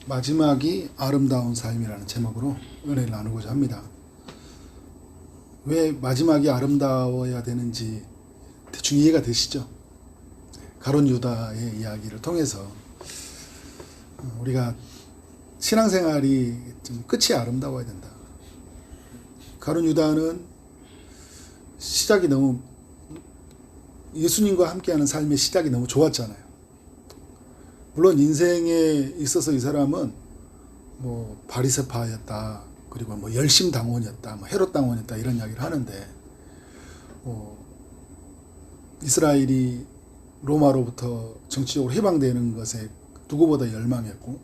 마지막이 아름다운 삶이라는 제목으로 은혜를 나누고자 합니다. 왜 마지막이 아름다워야 되는지 대충 이해가 되시죠? 가룟 유다의 이야기를 통해서 우리가 신앙생활이 좀 끝이 아름다워야 된다. 가룟 유다는 시작이 너무 예수님과 함께하는 삶의 시작이 너무 좋았잖아요. 물론 인생에 있어서 이 사람은 뭐 바리새파였다, 그리고 뭐 열심당원이었다, 뭐 헤롯당원이었다 이런 이야기를 하는데, 이스라엘이 로마로부터 정치적으로 해방되는 것에 누구보다 열망했고,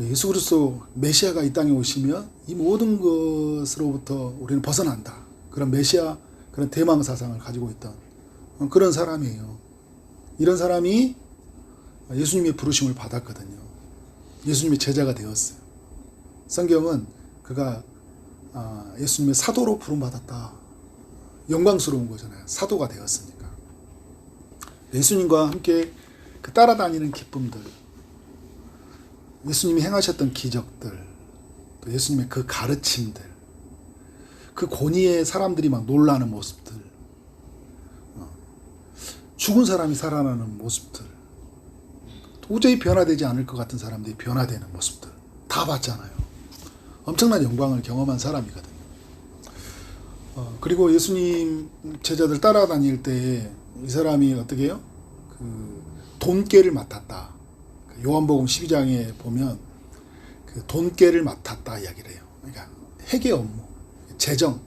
예수 그리스도 메시아가 이 땅에 오시면 이 모든 것으로부터 우리는 벗어난다, 그런 메시아, 그런 대망 사상을 가지고 있던 그런 사람이에요. 이런 사람이 예수님의 부르심을 받았거든요. 예수님의 제자가 되었어요. 성경은 그가 예수님의 사도로 부름받았다. 영광스러운 거잖아요. 사도가 되었으니까. 예수님과 함께 그 따라다니는 기쁨들, 예수님이 행하셨던 기적들, 또 예수님의 그 가르침들, 그 권위에 사람들이 막 놀라는 모습들, 죽은 사람이 살아나는 모습들, 도저히 변화되지 않을 것 같은 사람들이 변화되는 모습들 다 봤잖아요. 엄청난 영광을 경험한 사람이거든요. 그리고 예수님 제자들 따라다닐 때 이 사람이 어떻게 해요? 그 돈깨를 맡았다. 요한복음 12장에 보면 그 돈깨를 맡았다 이야기를 해요. 그러니까 회계 업무, 재정,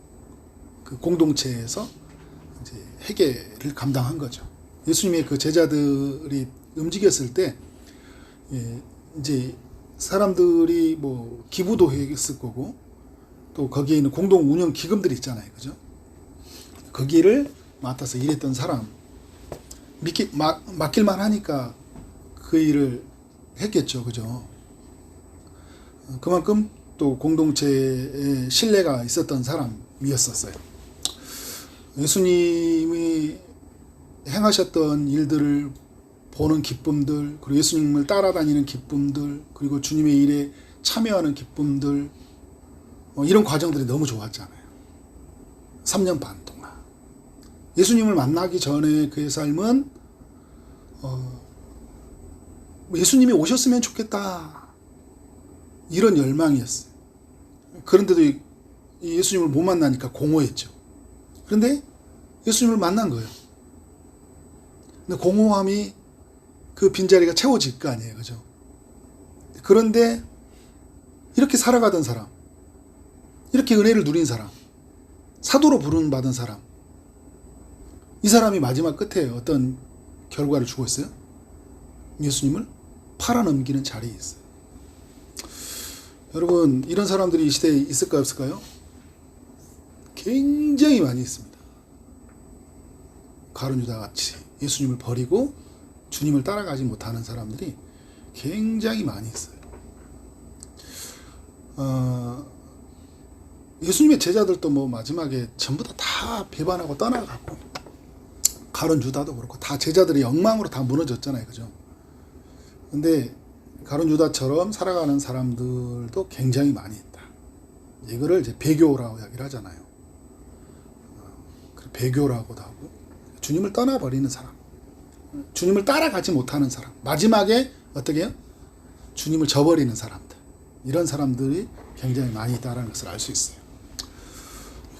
그 공동체에서 이제 회계를 감당한 거죠. 예수님의 그 제자들이 움직였을 때 이제 사람들이 뭐 기부도 했을 거고, 또 거기에 있는 공동 운영 기금들이 있잖아요, 그죠? 거기를 맡아서 일했던 사람, 맡길만 하니까 그 일을 했겠죠, 그죠? 그만큼 또 공동체에 신뢰가 있었던 사람이었었어요. 예수님이 행하셨던 일들을 보는 기쁨들, 그리고 예수님을 따라다니는 기쁨들, 그리고 주님의 일에 참여하는 기쁨들, 이런 과정들이 너무 좋았잖아요. 3년 반 동안. 예수님을 만나기 전에 그의 삶은 예수님이 오셨으면 좋겠다, 이런 열망이었어요. 그런데도 예수님을 못 만나니까 공허했죠. 그런데 예수님을 만난 거예요. 근데 공허함이 그 빈자리가 채워질 거 아니에요, 그죠? 그런데 이렇게 살아가던 사람, 이렇게 은혜를 누린 사람, 사도로 부름받은 사람, 이 사람이 마지막 끝에 어떤 결과를 주고 있어요? 예수님을 팔아넘기는 자리에 있어요. 여러분, 이런 사람들이 이 시대에 있을까요, 없을까요? 굉장히 많이 있습니다. 가룟 유다 같이 예수님을 버리고 주님을 따라가지 못하는 사람들이 굉장히 많이 있어요. 예수님의 제자들도 뭐 마지막에 전부 다 배반하고 떠나가고, 가룟 유다도 그렇고 다 제자들의 영망으로 다 무너졌잖아요, 그죠? 근데 가룟 유다처럼 살아가는 사람들도 굉장히 많이 있다. 이거를 이제 배교라고 이야기를 하잖아요. 배교라고도 하고, 주님을 떠나버리는 사람, 주님을 따라가지 못하는 사람, 마지막에 어떻게 해요? 주님을 저버리는 사람들, 이런 사람들이 굉장히 많이 있다는 것을 알 수 있어요.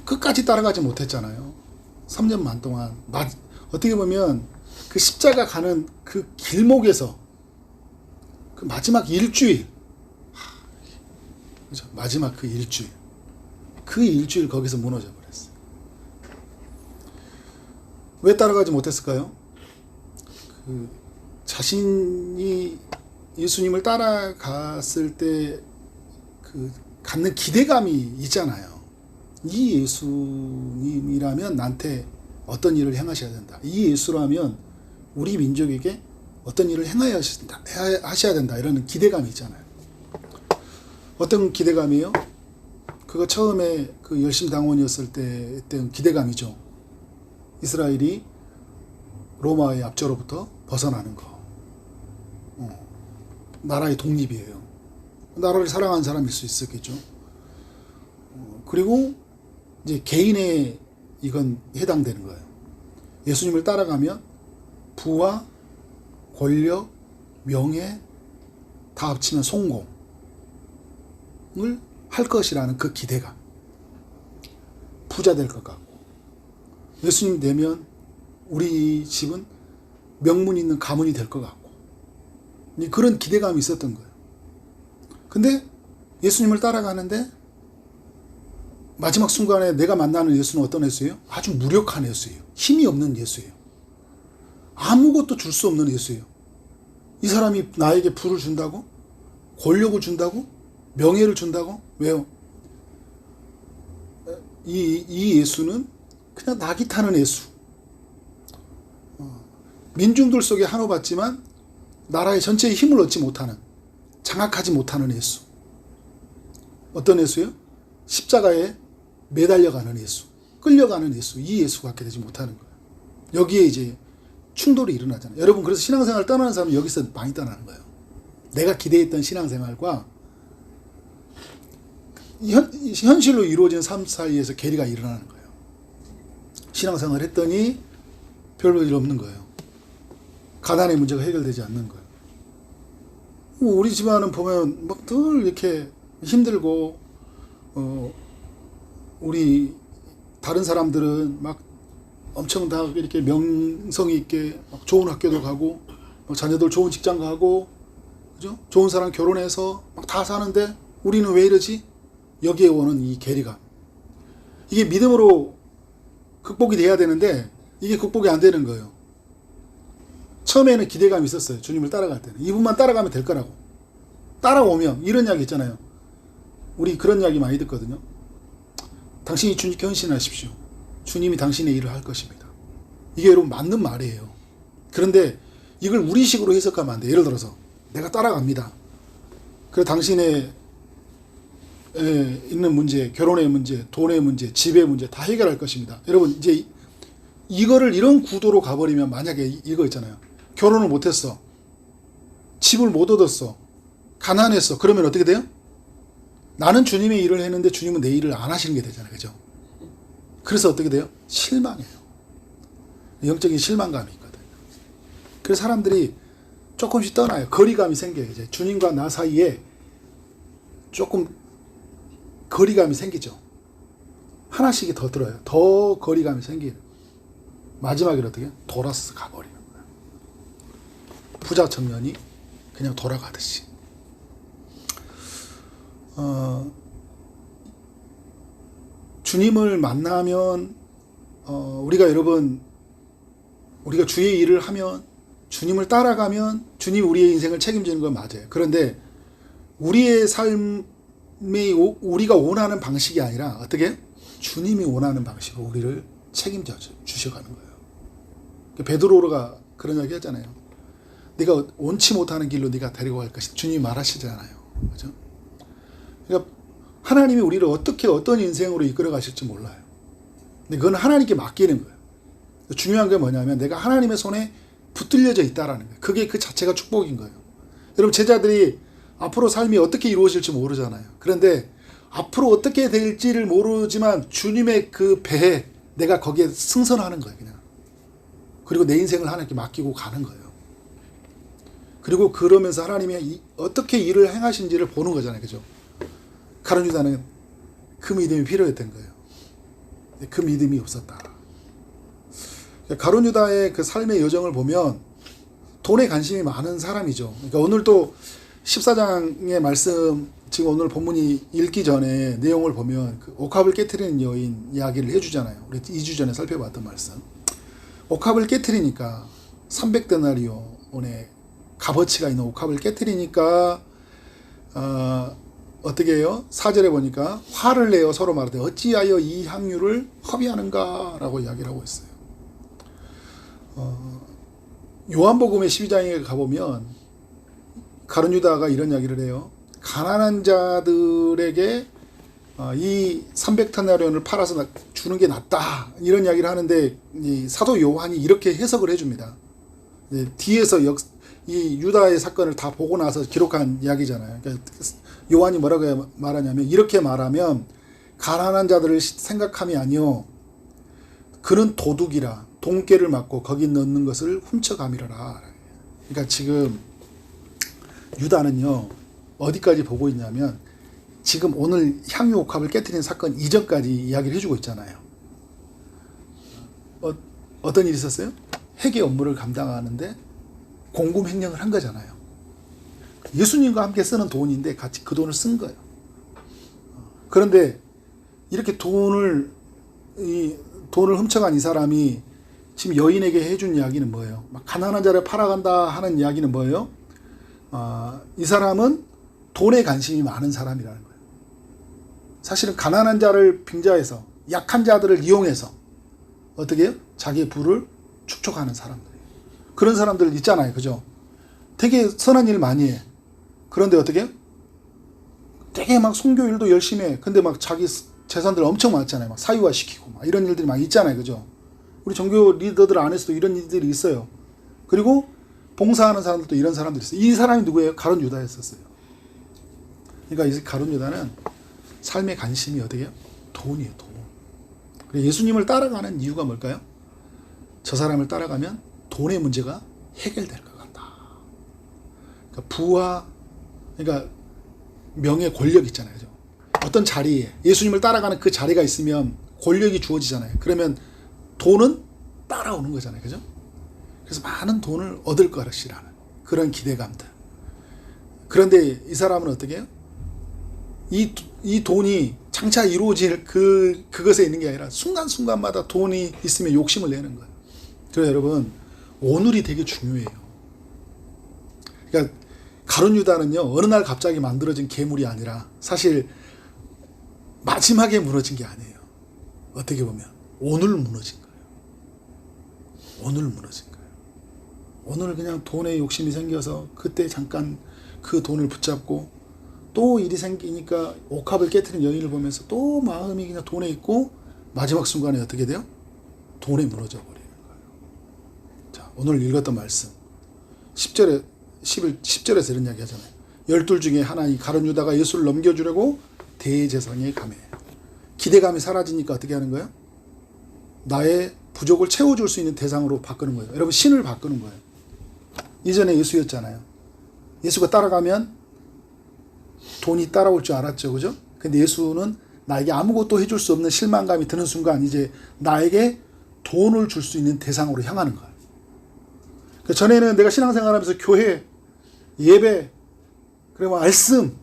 끝까지 따라가지 못했잖아요. 3년 반 동안. 어떻게 보면 그 십자가 가는 그 길목에서 그 마지막 일주일, 그죠? 마지막 그 일주일 거기서 무너져 버렸어요. 왜 따라가지 못했을까요? 그 자신이 예수님을 따라갔을 때 그 갖는 기대감이 있잖아요. 이 예수님이라면 나한테 어떤 일을 행하셔야 된다. 이 예수라면 우리 민족에게 어떤 일을 하셔야 된다. 이런 기대감이 있잖아요. 어떤 기대감이에요? 그거 처음에 그 열심당원이었을 때 했던 기대감이죠. 이스라엘이 로마의 압제로부터 벗어나는 거. 나라의 독립이에요. 나라를 사랑하는 사람일 수 있었겠죠. 그리고 이제 개인의 이건 해당되는 거예요. 예수님을 따라가면 부와 권력, 명예 다 합치면 성공을 할 것이라는 그 기대감. 부자 될 것 같고, 예수님 되면 우리 집은 명문 있는 가문이 될 것 같고, 그런 기대감이 있었던 거예요. 근데 예수님을 따라가는데 마지막 순간에 내가 만나는 예수는 어떤 예수예요? 아주 무력한 예수예요. 힘이 없는 예수예요. 아무것도 줄 수 없는 예수예요. 이 사람이 나에게 부를 준다고? 권력을 준다고? 명예를 준다고? 왜요? 이 예수는 그냥 낙이 타는 예수. 민중들 속에 한호받지만 나라의 전체의 힘을 얻지 못하는, 장악하지 못하는 예수. 어떤 예수예요? 십자가에 매달려가는 예수, 끌려가는 예수. 이 예수 갖게 되지 못하는 거예요. 여기에 이제 충돌이 일어나잖아요. 여러분, 그래서 신앙생활 떠나는 사람은 여기서 많이 떠나는 거예요. 내가 기대했던 신앙생활과 현실로 이루어진 삶 사이에서 괴리가 일어나는 거예요. 신앙생활 했더니 별볼일 없는 거예요. 가난의 문제가 해결되지 않는 거예요. 우리 집안은 보면 막 늘 이렇게 힘들고, 우리 다른 사람들은 막 엄청 다 이렇게 명성이 있게 막 좋은 학교도 가고, 자녀들 좋은 직장 가고, 그죠? 좋은 사람 결혼해서 막 다 사는데 우리는 왜 이러지? 여기에 오는 이 괴리감. 이게 믿음으로 극복이 돼야 되는데 이게 극복이 안 되는 거예요. 처음에는 기대감이 있었어요. 주님을 따라갈 때는. 이분만 따라가면 될 거라고. 따라오면, 이런 이야기 있잖아요. 우리 그런 이야기 많이 듣거든요. 당신이 주님께 헌신하십시오. 주님이 당신의 일을 할 것입니다. 이게 여러분 맞는 말이에요. 그런데 이걸 우리식으로 해석하면 안 돼요. 예를 들어서 내가 따라갑니다. 그래서 당신의 있는 문제, 결혼의 문제, 돈의 문제, 집의 문제 다 해결할 것입니다. 여러분, 이제 이거를 이런 구도로 가버리면, 만약에 이거 있잖아요. 결혼을 못했어. 집을 못 얻었어. 가난했어. 그러면 어떻게 돼요? 나는 주님의 일을 했는데 주님은 내 일을 안 하시는 게 되잖아요. 그죠? 그래서 어떻게 돼요? 실망해요. 영적인 실망감이 있거든요. 그래서 사람들이 조금씩 떠나요. 거리감이 생겨요. 이제 주님과 나 사이에 조금 거리감이 생기죠. 하나씩이 더 들어요. 더 거리감이 생기는. 마지막에 어떻게 해요? 돌아서 가버리는 거예요. 부자 청년이 그냥 돌아가듯이. 주님을 만나면, 우리가 주의 일을 하면, 주님을 따라가면 주님이 우리의 인생을 책임지는 건 맞아요. 그런데 우리의 삶이 우리가 원하는 방식이 아니라 어떻게? 주님이 원하는 방식으로 우리를 책임져 주셔가는 거예요. 베드로가 그런 이야기 했잖아요. 네가 원치 못하는 길로 네가 데리고 갈 것이다. 주님이 말하시잖아요. 그죠? 그러니까 하나님이 우리를 어떻게, 어떤 인생으로 이끌어 가실지 몰라요. 근데 그건 하나님께 맡기는 거예요. 중요한 게 뭐냐면 내가 하나님의 손에 붙들려져 있다라는 거예요. 그게 그 자체가 축복인 거예요. 여러분, 제자들이 앞으로 삶이 어떻게 이루어질지 모르잖아요. 그런데 앞으로 어떻게 될지를 모르지만 주님의 그 배에 내가 거기에 승선하는 거예요. 그냥. 그리고 내 인생을 하나님께 맡기고 가는 거예요. 그리고 그러면서 하나님이 어떻게 일을 행하신지를 보는 거잖아요. 그죠? 가룟 유다는 그 믿음이 필요했던 거예요. 그 믿음이 없었다. 가룟 유다의 그 삶의 여정을 보면 돈에 관심이 많은 사람이죠. 그러니까 오늘 또 14장의 말씀, 지금 오늘 본문이 읽기 전에 내용을 보면 그 옥합을 깨트리는 여인 이야기를 해주잖아요. 우리 2주 전에 살펴봤던 말씀. 옥합을 깨트리니까 300데나리온의 값어치가 있는 옥합을 깨트리니까 어떻게 해요? 4절에 보니까 화를 내어 서로 말하되 어찌하여 이 향유를 허비하는가 라고 이야기를 하고 있어요. 요한복음의 12장에 가보면 가룟 유다가 이런 이야기를 해요. 가난한 자들에게 이 300데나리온을 팔아서 주는 게 낫다, 이런 이야기를 하는데 이 사도 요한이 이렇게 해석을 해줍니다. 뒤에서 이 유다의 사건을 다 보고 나서 기록한 이야기잖아요. 그러니까 요한이 뭐라고 말하냐면, 이렇게 말하면 가난한 자들을 생각함이 아니요 그는 도둑이라 돈깨를 맞고 거기 넣는 것을 훔쳐감이라라. 그러니까 지금 유다는요 어디까지 보고 있냐면, 지금 오늘 향유 옥합을 깨뜨린 사건 이전까지 이야기를 해주고 있잖아요. 어떤 일이 있었어요? 회계 업무를 감당하는데 공금 횡령을 한 거잖아요. 예수님과 함께 쓰는 돈인데 같이 그 돈을 쓴 거예요. 그런데 이렇게 돈을 훔쳐간 이 사람이 지금 여인에게 해준 이야기는 뭐예요? 막 가난한 자를 팔아간다 하는 이야기는 뭐예요? 이 사람은 돈에 관심이 많은 사람이라는 거예요. 사실은 가난한 자를 빙자해서 약한 자들을 이용해서 어떻게 해요? 자기의 부를 축적하는 사람들이에요. 그런 사람들 있잖아요. 그죠? 되게 선한 일 많이 해. 그런데 어떻게 해요? 되게 막 선교일도 열심히 해. 근데 막 자기 재산들 엄청 많잖아요. 막 사유화 시키고 막 이런 일들이 막 있잖아요. 그죠? 우리 종교 리더들 안에서도 이런 일들이 있어요. 그리고 봉사하는 사람들도 이런 사람들이 있어요. 이 사람이 누구예요? 가룟 유다였었어요. 그러니까 이 가룟 유다는 삶의 관심이 어떻게 해요? 돈이에요. 돈. 예수님을 따라가는 이유가 뭘까요? 저 사람을 따라가면 돈의 문제가 해결될 것 같다. 그러니까 부와, 그러니까 명예, 권력 있잖아요. 그죠? 어떤 자리에 예수님을 따라가는 그 자리가 있으면 권력이 주어지잖아요. 그러면 돈은 따라오는 거잖아요. 그죠? 그래서 많은 돈을 얻을 것이라는 그런 기대감들. 그런데 이 사람은 어떻게 해요? 이 돈이 장차 이루어질 그것에 있는 게 아니라 순간순간마다 돈이 있으면 욕심을 내는 거예요. 그래서 여러분, 오늘이 되게 중요해요. 그러니까 가룟 유다는요, 어느 날 갑자기 만들어진 괴물이 아니라 사실 마지막에 무너진 게 아니에요. 어떻게 보면 오늘 무너진 거예요. 오늘 무너진 거예요. 오늘 그냥 돈에 욕심이 생겨서 그때 잠깐 그 돈을 붙잡고 또 일이 생기니까 옥합을 깨트린 여인을 보면서 또 마음이 그냥 돈에 있고 마지막 순간에 어떻게 돼요? 돈에 무너져 버리는 거예요. 자, 오늘 읽었던 말씀 10절에서 이런 이야기 하잖아요. 12 중에 하나 이 가룟 유다가 예수를 넘겨주려고 대제사장에 감해. 기대감이 사라지니까 어떻게 하는 거예요? 나의 부족을 채워줄 수 있는 대상으로 바꾸는 거예요. 여러분, 신을 바꾸는 거예요. 이전에 예수였잖아요. 예수가 따라가면 돈이 따라올 줄 알았죠. 그죠? 근데 예수는 나에게 아무것도 해줄 수 없는 실망감이 드는 순간 이제 나에게 돈을 줄 수 있는 대상으로 향하는 거예요. 그 전에는 내가 신앙생활하면서 교회, 예배, 그리고 말씀,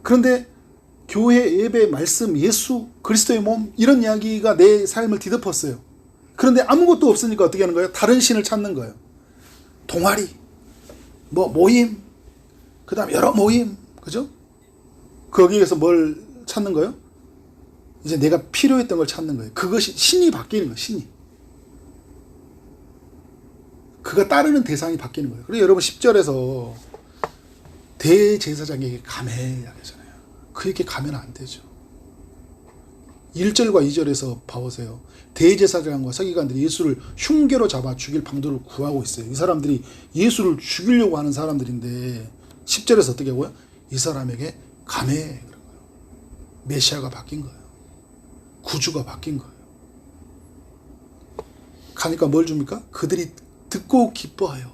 그런데 교회, 예배, 말씀, 예수, 그리스도의 몸 이런 이야기가 내 삶을 뒤덮었어요. 그런데 아무것도 없으니까 어떻게 하는 거예요? 다른 신을 찾는 거예요. 동아리, 모임, 그 다음에 여러 모임, 그죠? 거기에서 뭘 찾는 거예요? 이제 내가 필요했던 걸 찾는 거예요. 그것이 신이 바뀌는 거예요. 신이. 그가 따르는 대상이 바뀌는 거예요. 그래서 여러분 10절에서 대제사장에게 감해야 되잖아요. 그에게 가면 안 되죠. 1절과 2절에서 봐보세요. 대제사장과 서기관들이 예수를 흉계로 잡아 죽일 방도를 구하고 있어요. 이 사람들이 예수를 죽이려고 하는 사람들인데 10절에서 어떻게 하고요? 이 사람에게 감해. 그런 거예요. 메시아가 바뀐 거예요. 구주가 바뀐 거예요. 가니까 뭘 줍니까? 그들이 듣고 기뻐해요.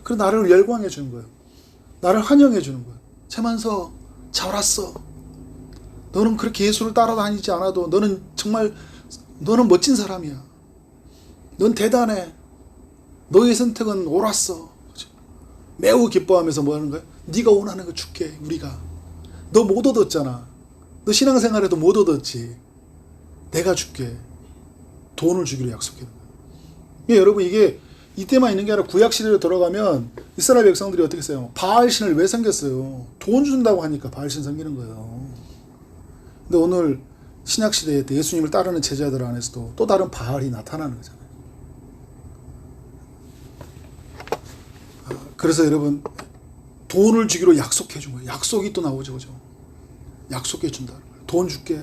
그래서 나를 열광해 주는 거예요. 나를 환영해 주는 거예요. 최만서 잘 왔어. 너는 그렇게 예수를 따라다니지 않아도 너는 정말 너는 멋진 사람이야. 넌 대단해. 너의 선택은 옳았어. 매우 기뻐하면서 뭐 하는 거야? 네가 원하는 거 줄게. 우리가. 너 못 얻었잖아. 너 신앙생활에도 못 얻었지. 내가 줄게. 돈을 주기로 약속해. 여러분, 이게 이때만 있는 게 아니라 구약시대로 돌아가면 이스라엘 백성들이 어떻게 써요? 바알신을 왜 섬겼어요? 돈 준다고 하니까 바알신 섬기는 거예요. 근데 오늘 신약시대에 예수님을 따르는 제자들 안에서도 또 다른 바알이 나타나는 거잖아요. 그래서 여러분, 돈을 주기로 약속해 준 거예요. 약속이 또 나오죠. 그죠? 약속해 준다는 거예요. 돈 줄게.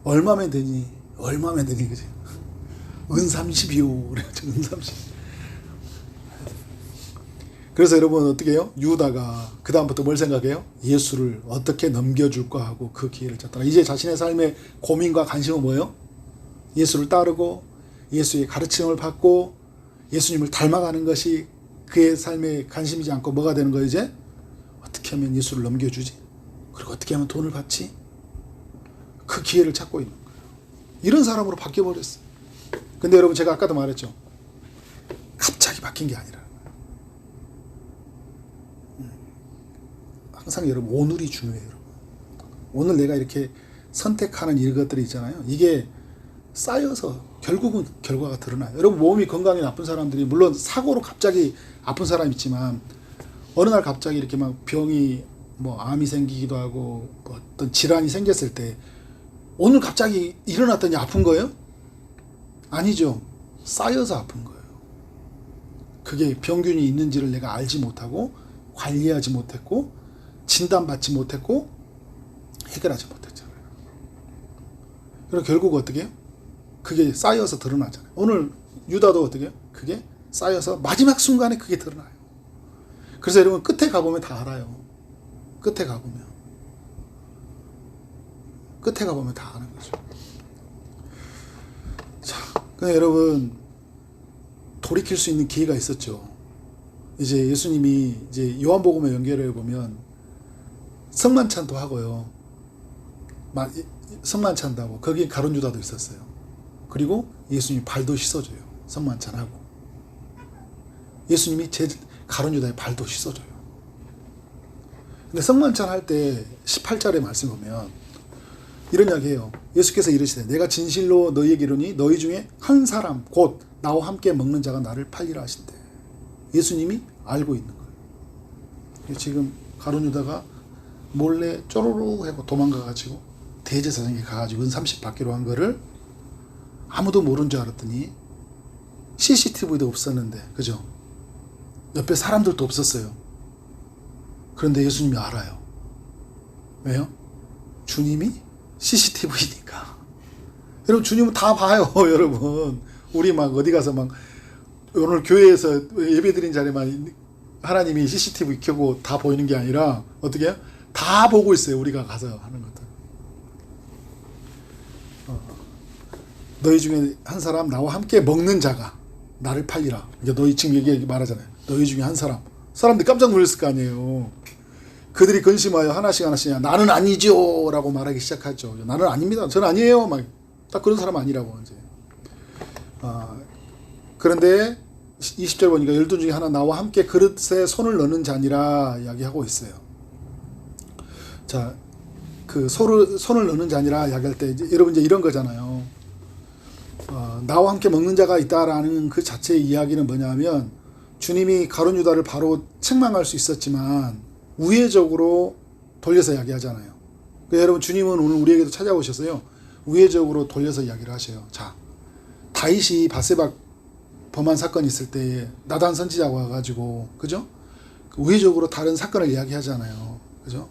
얼마면 되니? 얼마면 되니? 그지? 은 30이요. 그래가지고 은 30. 그래서 여러분 어떻게 해요? 유다가 그 다음부터 뭘 생각해요? 예수를 어떻게 넘겨줄까 하고 그 기회를 찾더라. 이제 자신의 삶의 고민과 관심은 뭐예요? 예수를 따르고 예수의 가르침을 받고 예수님을 닮아가는 것이 그의 삶의 관심이지 않고 뭐가 되는 거예요 이제? 어떻게 하면 예수를 넘겨주지? 그리고 어떻게 하면 돈을 받지? 그 기회를 찾고 있는 거예요. 이런 사람으로 바뀌어버렸어요. 근데 여러분 제가 아까도 말했죠. 갑자기 바뀐 게 아니라 항상 여러분 오늘이 중요해요. 여러분. 오늘 내가 이렇게 선택하는 이것들이 있잖아요. 이게 쌓여서 결국은 결과가 드러나요. 여러분 몸이 건강이 나쁜 사람들이 물론 사고로 갑자기 아픈 사람 있지만 어느 날 갑자기 이렇게 막 병이 뭐 암이 생기기도 하고 뭐 어떤 질환이 생겼을 때 오늘 갑자기 일어났더니 아픈 거예요? 아니죠. 쌓여서 아픈 거예요. 그게 병균이 있는지를 내가 알지 못하고 관리하지 못했고 진단받지 못했고 해결하지 못했잖아요. 그리고 결국 어떻게 해요? 그게 쌓여서 드러나잖아요. 오늘 유다도 어떻게 해요? 그게 쌓여서 마지막 순간에 그게 드러나요. 그래서 여러분 끝에 가보면 다 알아요. 끝에 가보면 다 아는 거죠. 자, 근데 여러분 돌이킬 수 있는 기회가 있었죠. 이제 예수님이 이제 요한복음에 연결해 보면 성만찬도 하고요. 성만찬도 하고 거기에 가룟 유다도 있었어요. 그리고 예수님이 발도 씻어줘요. 성만찬하고 예수님이 가룟 유다의 발도 씻어줘요. 근데 성만찬 할 때 18절의 말씀 보면 이런 이야기해요. 예수께서 이르시되 내가 진실로 너희에게 이르니 너희 중에 한 사람 곧 나와 함께 먹는 자가 나를 팔리라 하신대. 예수님이 알고 있는 거예요. 지금 가룟 유다가 몰래 쪼르르 하고 도망가가지고 대제사장에 가가지고 은30 받기로 한 거를 아무도 모르는 줄 알았더니 CCTV도 없었는데 그죠? 옆에 사람들도 없었어요. 그런데 예수님이 알아요. 왜요? 주님이 CCTV니까. 여러분 주님은 다 봐요. 여러분 우리 막 어디 가서 막 오늘 교회에서 예배드린 자리만 하나님이 CCTV 켜고 다 보이는 게 아니라 어떻게 해요? 다 보고 있어요. 우리가 가서 하는 것들. 너희 중에 한 사람 나와 함께 먹는 자가 나를 팔리라. 이게 너희 지금 얘기 말하잖아요. 너희 중에 한 사람. 사람들이 깜짝 놀랐을 거 아니에요. 그들이 근심하여 하나씩 나는 아니죠 라고 말하기 시작하죠. 나는 아닙니다. 저는 아니에요. 막 딱 그런 사람 아니라고 이제. 그런데 20절 보니까 12 중에 하나 나와 함께 그릇에 손을 넣는 자니라 이야기하고 있어요. 자, 그 손을 넣는 자니라 이야기할 때 이제 여러분 이제 이런 거잖아요. 나와 함께 먹는 자가 있다라는 그 자체의 이야기는 뭐냐면 주님이 가룟 유다를 바로 책망할 수 있었지만 우회적으로 돌려서 이야기하잖아요. 그러니까 여러분 주님은 오늘 우리에게도 찾아오셨어요. 우회적으로 돌려서 이야기를 하셔요. 자, 다윗이 밧세바 범한 사건이 있을 때 나단 선지자가 와가지고 그죠? 우회적으로 다른 사건을 이야기하잖아요. 그죠?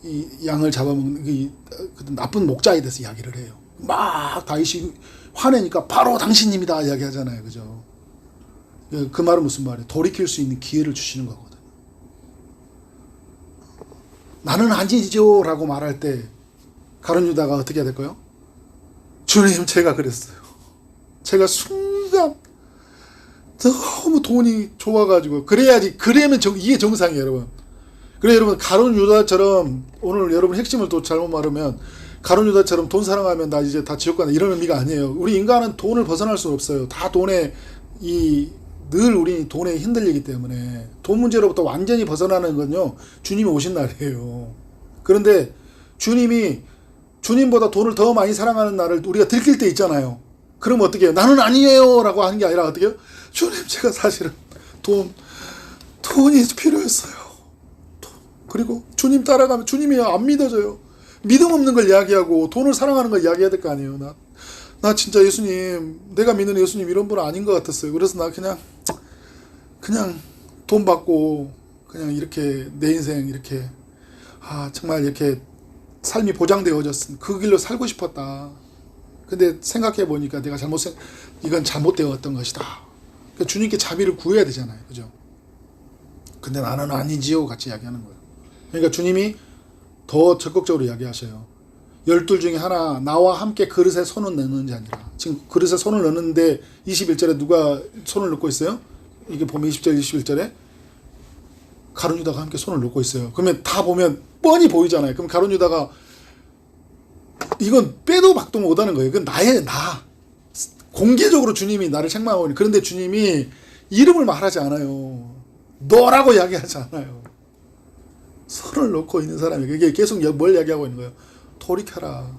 이 양을 잡아먹는 그 나쁜 목자에 대해서 이야기를 해요. 막 다윗이 화내니까 바로 당신입니다 이야기하잖아요. 그죠? 그 말은 무슨 말이에요? 돌이킬 수 있는 기회를 주시는 거거든요. 나는 아니죠 라고 말할 때 가룟 유다가 어떻게 해야 될까요? 주님 제가 그랬어요. 제가 순간 너무 돈이 좋아가지고 그래야면 이게 정상이에요 여러분. 그래 여러분 가룟 유다처럼 오늘 여러분 핵심을 또 잘못 말하면 가룟 유다처럼 돈 사랑하면 나 이제 다 지옥 간다 이런 의미가 아니에요. 우리 인간은 돈을 벗어날 수 없어요. 다 돈에 늘 우리 돈에 흔들리기 때문에 돈 문제로부터 완전히 벗어나는 건요 주님이 오신 날이에요. 그런데 주님이 주님보다 돈을 더 많이 사랑하는 날을 우리가 들킬 때 있잖아요. 그럼 어떻게 해요? 나는 아니에요 라고 하는 게 아니라 어떻게 해요? 주님 제가 사실은 돈이 필요했어요. 그리고 주님 따라가면 주님이 안 믿어져요. 믿음 없는 걸 이야기하고 돈을 사랑하는 걸 이야기해야 될 거 아니에요. 나 진짜 예수님 내가 믿는 예수님 이런 분 아닌 것 같았어요. 그래서 나 그냥 돈 받고 그냥 이렇게 내 인생 이렇게 정말 이렇게 삶이 보장되어졌은 그 길로 살고 싶었다. 근데 생각해 보니까 내가 이건 잘못되었던 것이다. 그러니까 주님께 자비를 구해야 되잖아요. 그죠? 근데 나는 아니지요. 같이 이야기하는 거예요. 그러니까 주님이 더 적극적으로 이야기하셔요. 12 중에 하나, 나와 함께 그릇에 손을 넣는지 아니라. 지금 그릇에 손을 넣는데 21절에 누가 손을 넣고 있어요? 이게 보면 20절, 21절에 가룟 유다가 함께 손을 놓고 있어요. 그러면 다 보면 뻔히 보이잖아요. 그럼 가룟 유다가 이건 빼도 박도 못하는 거예요. 그건 나의 나. 공개적으로 주님이 나를 책망하고 있는. 그런데 주님이 이름을 말하지 않아요. 너라고 이야기하지 않아요. 손을 놓고 있는 사람이 그게 계속 뭘 이야기하고 있는 거예요. 돌이켜라.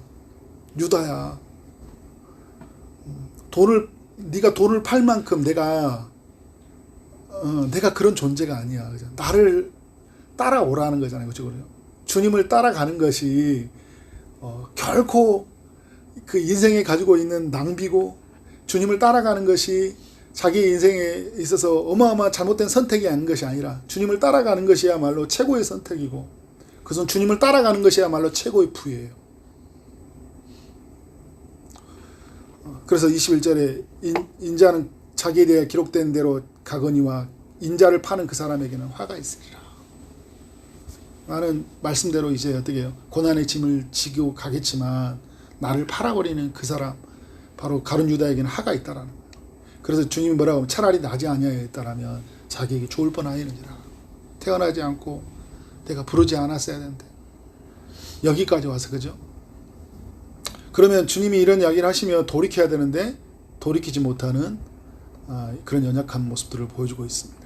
유다야. 네가 돈을 팔 만큼 내가 그런 존재가 아니야. 그죠? 나를 따라오라는 거잖아요. 그죠? 주님을 따라가는 것이 결코 그 인생에 가지고 있는 낭비고, 주님을 따라가는 것이 자기 인생에 있어서 어마어마한 잘못된 선택이 아닌 것이 아니라 주님을 따라가는 것이야말로 최고의 선택이고, 그것은 주님을 따라가는 것이야말로 최고의 부여예요. 그래서 21절에 인자는 자기에 대해 기록된 대로 가거니와 인자를 파는 그 사람에게는 화가 있으리라. 나는 말씀대로 이제 어떻게 해요? 고난의 짐을 지고 가겠지만 나를 팔아버리는 그 사람, 바로 가룟 유다에게는 화가 있다라는 거예요. 그래서 주님이 뭐라고 하면 차라리 나지 아니하였다라면 자기에게 좋을 뻔하였느니라. 태어나지 않고 내가 부르지 않았어야 되는데 여기까지 와서, 그죠? 그러면 주님이 이런 이야기를 하시면 돌이켜야 되는데 돌이키지 못하는 그런 연약한 모습들을 보여주고 있습니다.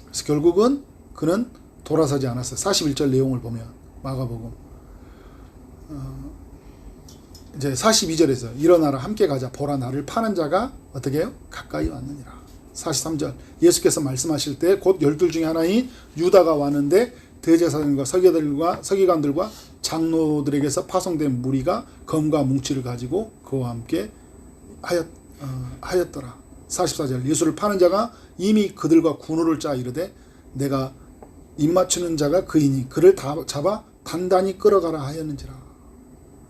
그래서 결국은 그는 돌아서지 않았어요. 41절 내용을 보면 마가복음 이제 42절에서 일어나라 함께 가자 보라 나를 파는 자가 어떻게 해요? 가까이 왔느니라. 43절 예수께서 말씀하실 때 곧 12 중에 하나인 유다가 왔는데 대제사장과 서기관들과 장로들에게서 파송된 무리가 검과 뭉치를 가지고 그와 함께 하였더라. 44절 예수를 파는 자가 이미 그들과 군우를 짜 이르되 내가 입맞추는 자가 그이니 그를 잡아 단단히 끌어가라 하였는지라.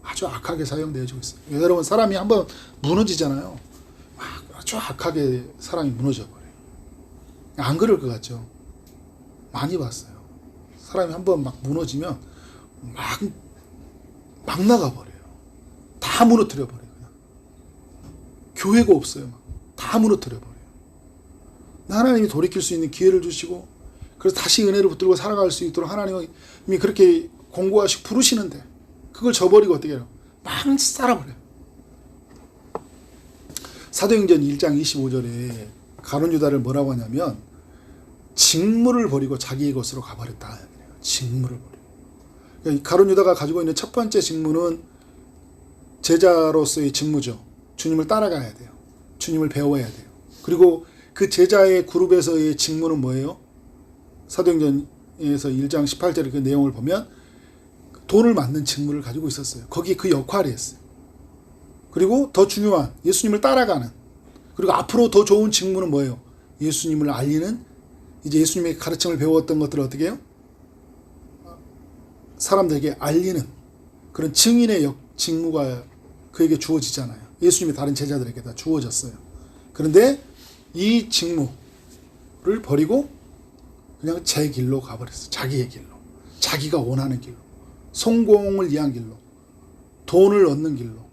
아주 악하게 사용되어지고 있어요. 여러분, 사람이 한번 무너지잖아요. 아주 악하게 사람이 무너져 버려요. 안 그럴 것 같죠? 많이 봤어요. 사람이 한번 막 무너지면 막 나가버려요. 다 무너뜨려 버려요. 그냥. 교회가 없어요. 다 무너뜨려 버려요. 하나님이 돌이킬 수 있는 기회를 주시고, 그래서 다시 은혜를 붙들고 살아갈 수 있도록 하나님이 그렇게 공고하시고 부르시는데 그걸 저버리고 어떻게 해요? 막 살아버려요. 사도행전 1장 25절에 가룟 유다를 뭐라고 하냐면 직무를 버리고 자기의 것으로 가버렸다. 직무를 버리고. 그러니까 가룟 유다가 가지고 있는 첫 번째 직무는 제자로서의 직무죠. 주님을 따라가야 돼요. 주님을 배워야 돼요. 그리고 그 제자의 그룹에서의 직무는 뭐예요? 사도행전에서 1장 18절의 그 내용을 보면 돈을 맡는 직무를 가지고 있었어요. 거기에 그 역할이 했어요. 그리고 더 중요한 예수님을 따라가는, 그리고 앞으로 더 좋은 직무는 뭐예요? 예수님을 알리는, 이제 예수님의 가르침을 배웠던 것들을 어떻게 해요? 사람들에게 알리는 그런 증인의 직무가 그에게 주어지잖아요. 예수님이 다른 제자들에게 다 주어졌어요. 그런데 이 직무를 버리고 그냥 제 길로 가버렸어요. 자기의 길로. 자기가 원하는 길로. 성공을 위한 길로. 돈을 얻는 길로.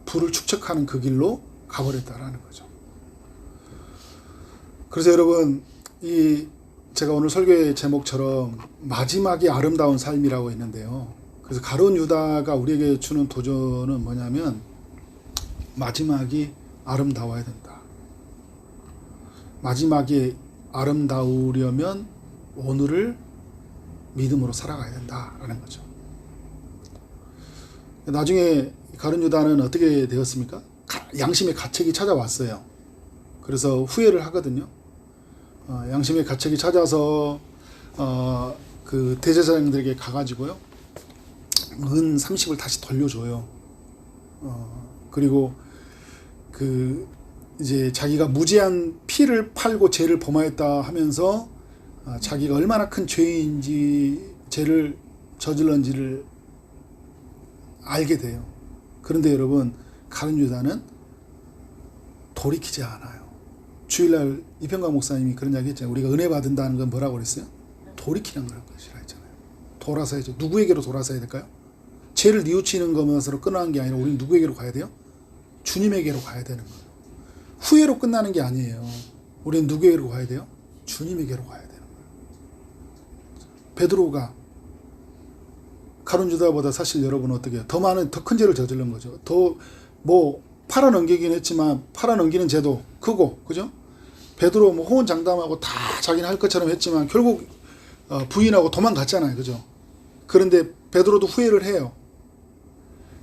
부를 축적하는 그 길로 가버렸다라는 거죠. 그래서 여러분, 제가 오늘 설교의 제목처럼 마지막이 아름다운 삶이라고 했는데요. 그래서 가룟 유다가 우리에게 주는 도전은 뭐냐면 마지막이 아름다워야 된다. 마지막이 아름다우려면 오늘을 믿음으로 살아가야 된다라는 거죠. 나중에 가룟 유다는 어떻게 되었습니까? 양심의 가책이 찾아왔어요. 그래서 후회를 하거든요. 양심의 가책이 찾아서 그 대제사장들에게 가가지고요, 은 30을 다시 돌려줘요. 그리고 이제 자기가 무지한 피를 팔고 죄를 범하였다 하면서 자기가 얼마나 큰 죄인지, 죄를 저질렀는지를 알게 돼요. 그런데 여러분, 가룟 유다는 돌이키지 않아요. 주일날 이평강 목사님이 그런 이야기 했잖아요. 우리가 은혜 받는다는 건 뭐라고 그랬어요? 돌이키는 거라고 했잖아요. 돌아서야죠. 누구에게로 돌아서야 될까요? 죄를 뉘우치는 것으로 끝나는 게 아니라 우리는 누구에게로 가야 돼요? 주님에게로 가야 되는 거예요. 후회로 끝나는 게 아니에요. 우리는 누구에게로 가야 돼요? 주님에게로 가야 되는 거예요. 베드로가 가룟 유다보다 사실 여러분은 어떻게 해요? 더 큰 죄를 저지른 거죠. 더 팔아넘기긴 했지만 팔아넘기는 죄도 크고, 그죠? 베드로 호언장담하고 다 자기는 할 것처럼 했지만 결국 부인하고 도망갔잖아요, 그죠? 그런데 베드로도 후회를 해요.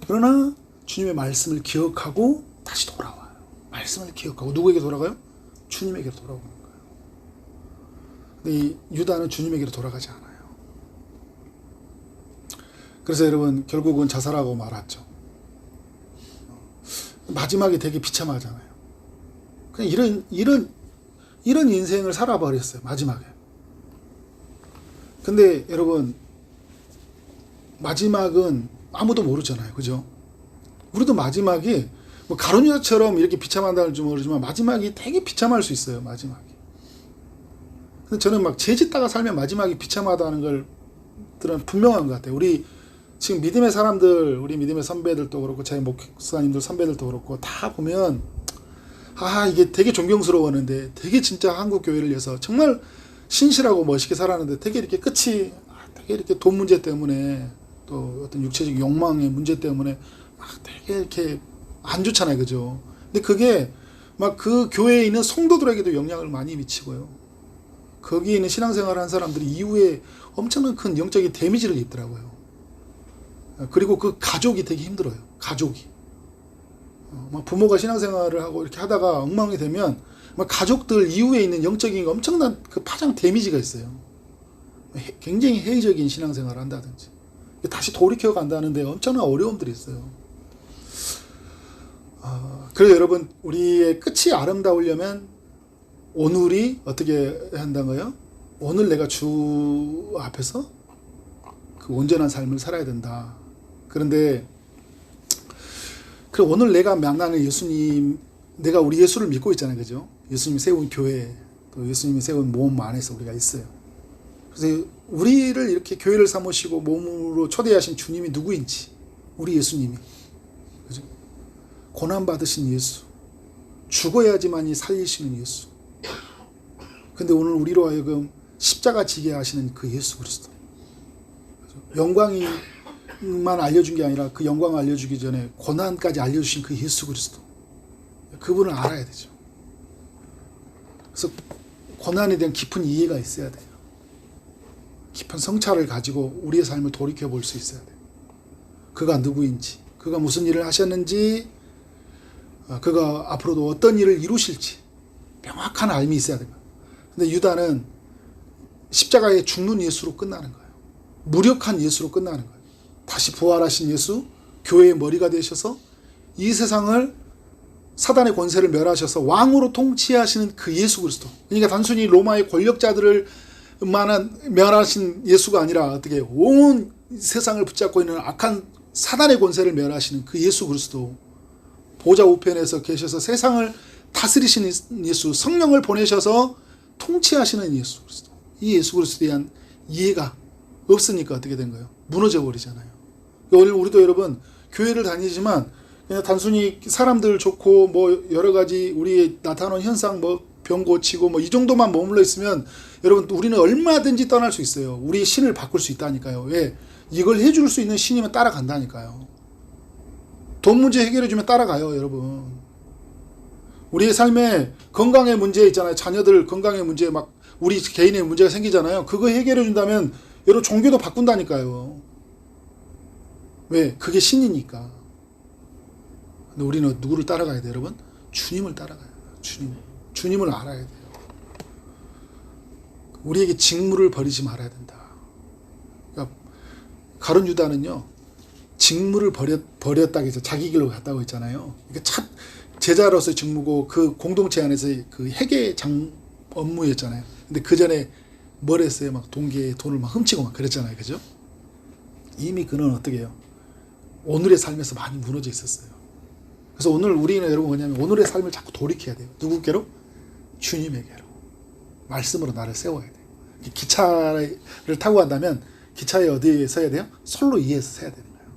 그러나 주님의 말씀을 기억하고 다시 돌아와요. 말씀을 기억하고 누구에게 돌아가요? 주님에게로 돌아오는 거예요. 근데 이 유다는 주님에게로 돌아가지 않아요. 그래서 여러분 결국은 자살하고 말았죠. 마지막에 되게 비참하잖아요. 그냥 이런 인생을 살아버렸어요. 마지막에. 근데 여러분 마지막은 아무도 모르잖아요. 그죠? 우리도 마지막이 가룟 유다처럼 이렇게 비참하다는 줄 모르지만 마지막이 되게 비참할 수 있어요. 마지막이. 근데 저는 막 죄짓다가 살면 마지막이 비참하다는 걸 들은 분명한 것 같아요. 우리 지금 믿음의 사람들, 우리 믿음의 선배들도 그렇고 제 목사님들 선배들도 그렇고 다 보면 이게 되게 존경스러웠는데 되게 진짜 한국 교회를 위해서 정말 신실하고 멋있게 살았는데 되게 이렇게 끝이 되게 이렇게 돈 문제 때문에 또 어떤 육체적 욕망의 문제 때문에 막 되게 이렇게 안 좋잖아요. 그죠? 근데 그게 막 그 교회에 있는 성도들에게도 영향을 많이 미치고요. 거기에 있는 신앙생활을 한 사람들이 이후에 엄청난 큰 영적인 데미지를 입더라고요. 그리고 그 가족이 되게 힘들어요. 가족이. 막 부모가 신앙생활을 하고 이렇게 하다가 엉망이 되면 막 가족들 이후에 있는 영적인 엄청난 그 파장 데미지가 있어요. 굉장히 회의적인 신앙생활을 한다든지 다시 돌이켜 간다는데 엄청난 어려움들이 있어요. 그래서 여러분 우리의 끝이 아름다우려면 오늘이 어떻게 해야 한다는 거예요? 오늘 내가 주 앞에서 그 온전한 삶을 살아야 된다. 그런데 오늘 내가 만나는 예수님, 내가 우리 예수를 믿고 있잖아요. 그죠? 예수님이 세운 교회, 또 예수님이 세운 몸 안에서 우리가 있어요. 그래서 우리를 이렇게 교회를 삼으시고 몸으로 초대하신 주님이 누구인지, 우리 예수님이, 그죠? 고난받으신 예수, 죽어야지만이 살리시는 예수. 근데 오늘 우리로 하여금 십자가 지게 하시는 그 예수 그리스도. 영광이만 알려준 게 아니라 그 영광을 알려주기 전에 고난까지 알려주신 그 예수 그리스도. 그분을 알아야 되죠. 그래서 고난에 대한 깊은 이해가 있어야 돼요. 깊은 성찰을 가지고 우리의 삶을 돌이켜 볼 수 있어야 돼요. 그가 누구인지, 그가 무슨 일을 하셨는지, 그가 앞으로도 어떤 일을 이루실지 명확한 알미 있어야 돼요. 근데 유다는 십자가에 죽는 예수로 끝나는 거예요. 무력한 예수로 끝나는 거예요. 다시 부활하신 예수, 교회의 머리가 되셔서 이 세상을 사단의 권세를 멸하셔서 왕으로 통치하시는 그 예수 그리스도. 그러니까 단순히 로마의 권력자들을 멸하신 예수가 아니라 어떻게 온 세상을 붙잡고 있는 악한 사단의 권세를 멸하시는 그 예수 그리스도. 보좌 우편에서 계셔서 세상을 다스리시는 예수, 성령을 보내셔서 통치하시는 예수 그리스도. 이 예수 그리스도에 대한 이해가 없으니까 어떻게 된 거예요? 무너져 버리잖아요. 오늘 우리도 여러분 교회를 다니지만 그냥 단순히 사람들 좋고 여러 가지 우리 나타나는 현상 병 고치고 이 정도만 머물러 있으면 여러분 우리는 얼마든지 떠날 수 있어요. 우리 신을 바꿀 수 있다니까요. 왜? 이걸 해줄 수 있는 신이면 따라간다니까요. 돈 문제 해결해주면 따라가요, 여러분. 우리의 삶에 건강의 문제 있잖아요. 자녀들 건강의 문제 우리 개인의 문제가 생기잖아요. 그거 해결해준다면 여러분 종교도 바꾼다니까요. 왜? 그게 신이니까. 근데 우리는 누구를 따라가야 돼요, 여러분? 주님을 따라가야 돼요. 주님을 알아야 돼요. 우리에게 직무를 버리지 말아야 된다. 그러니까 가룟 유다는요. 직무를 버렸다 해서 자기 길로 갔다고 했잖아요. 그러니까 제자로서의 직무고 그 공동체 안에서의 그 회계 업무였잖아요. 근데 그 전에 뭘 했어요? 동기의 돈을 훔치고 그랬잖아요. 그죠? 이미 그는 어떻게 해요? 오늘의 삶에서 많이 무너져 있었어요. 그래서 오늘 우리는 여러분 뭐냐면 오늘의 삶을 자꾸 돌이켜야 돼요. 누구께로? 주님에게로. 말씀으로 나를 세워야 돼요. 기차를 타고 간다면 기차에 어디에 서야 돼요? 선로 위에서 서야 되는 거예요.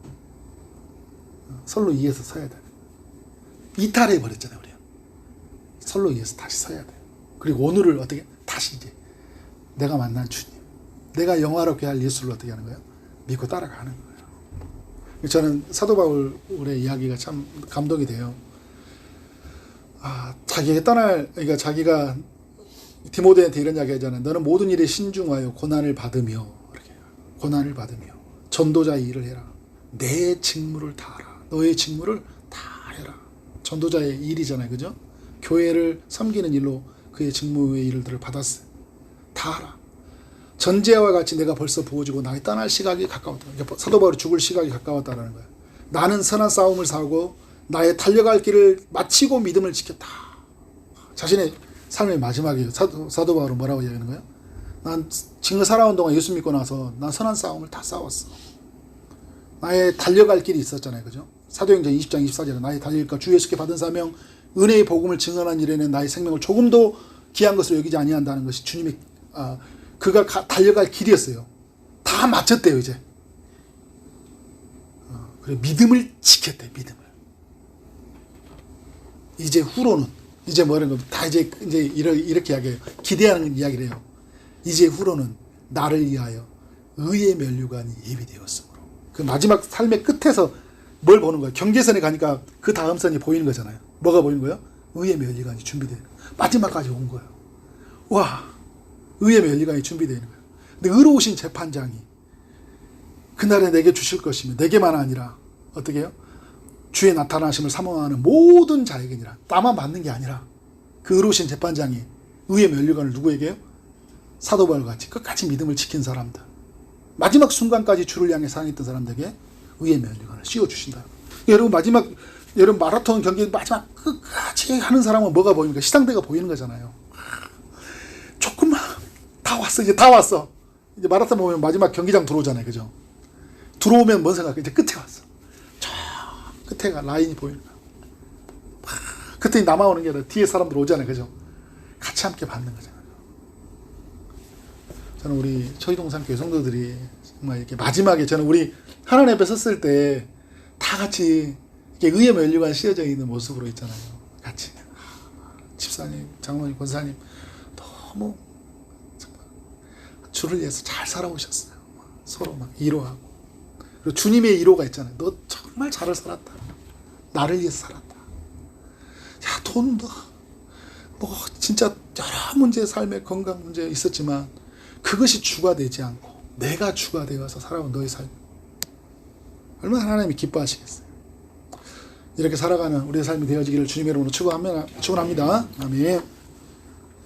선로 위에서 서야 돼요. 이탈해 버렸잖아요, 우리가. 선로 위에서 다시 서야 돼요. 그리고 오늘을 어떻게 다시 이제 내가 만난 주님, 내가 영화롭게 할 예수를 어떻게 하는 거예요? 믿고 따라가는 거예요. 저는 사도 바울의 이야기가 참 감동이 돼요. 자기가 그러니까 자기가 디모데한테 이런 이야기 하잖아요. 너는 모든 일에 신중하여 고난을 받으며 전도자의 일을 해라. 내 직무를 다하라. 너의 직무를 다 해라. 전도자의 일이잖아요, 그죠? 교회를 섬기는 일로 그의 직무의 일들을 받았어요. 다 하라. 전제와 같이 내가 벌써 부어지고 나의 떠날 시각이 가까웠다. 그러니까 사도 바울이 죽을 시각이 가까웠다라는 거예요. 나는 선한 싸움을 싸우고 나의 달려갈 길을 마치고 믿음을 지켰다. 자신의 삶의 마지막이에요. 사도 바울은 뭐라고 이야기하는 거예요? 난 지금 살아온 동안 예수 믿고 나서 난 선한 싸움을 다 싸웠어. 나의 달려갈 길이 있었잖아요, 그죠? 사도행전 20장 24절에 나의 달려갈 길 주 예수께 받은 사명 은혜의 복음을 증언한 일에는 나의 생명을 조금도 귀한 것으로 여기지 아니한다는 것이 주님의 그가 달려갈 길이었어요. 다 마쳤대요, 이제. 그래, 믿음을 지켰대, 믿음을. 이제 후로는, 이제 뭐라는 거, 다 이제 이렇게 이야기해요. 기대하는 이야기를 해요. 이제 후로는 나를 위하여 의의 면류관이 예비되었으므로. 그 마지막 삶의 끝에서 뭘 보는 거예요? 경계선에 가니까 그 다음 선이 보이는 거잖아요. 뭐가 보이는 거예요? 의의 면류관이 준비되는 거예요. 마지막까지 온 거예요. 와! 의의 면류관이 준비되어 있는 거예요. 근데 의로우신 재판장이 그날에 내게 주실 것이며 내게만 아니라 어떻게 해요? 주의 나타나심을 사모하는 모든 자에게니라. 나만 받는 게 아니라 그 의로우신 재판장이 의의 면류관을 누구에게요? 사도 바울과 같이 끝까지 믿음을 지킨 사람들, 마지막 순간까지 주를 향해 사랑했던 사람들에게 의의 면류관을 씌워주신다. 여러분 마라톤 경기 마지막 끝까지 하는 사람은 뭐가 보입니까? 시상대가 보이는 거잖아요. 조금만 다 왔어. 이제 다 왔어. 이제 마라톤 보면 마지막 경기장 들어오잖아요. 그죠? 들어오면 뭔 생각해? 이제 끝에 왔어. 저 끝에가 라인이 보이는 거야. 그때 남아오는 게 아니라 뒤에 사람들 오잖아요. 그죠? 같이 함께 받는 거잖아요. 저는 우리 초이동산 교회 성도들이 정말 이렇게 마지막에 저는 우리 하나님 앞에 섰을 때 다 같이 이렇게 의의 면류관 씌어져 있는 모습으로 있잖아요. 같이. 집사님, 장로님, 권사님 너무 주를 위해서 잘 살아오셨어요. 서로 막 위로하고. 그리고 주님의 위로가 있잖아요. 너 정말 잘 살았다. 나를 위해서 살았다. 야, 돈도 뭐 진짜 여러 문제, 삶의 건강 문제 있었지만 그것이 주가 되지 않고 내가 주가 되어서 살아온 너의 삶. 얼마나 하나님이 기뻐하시겠어요. 이렇게 살아가는 우리의 삶이 되어지기를 주님의 이름으로 축원합니다. 아멘.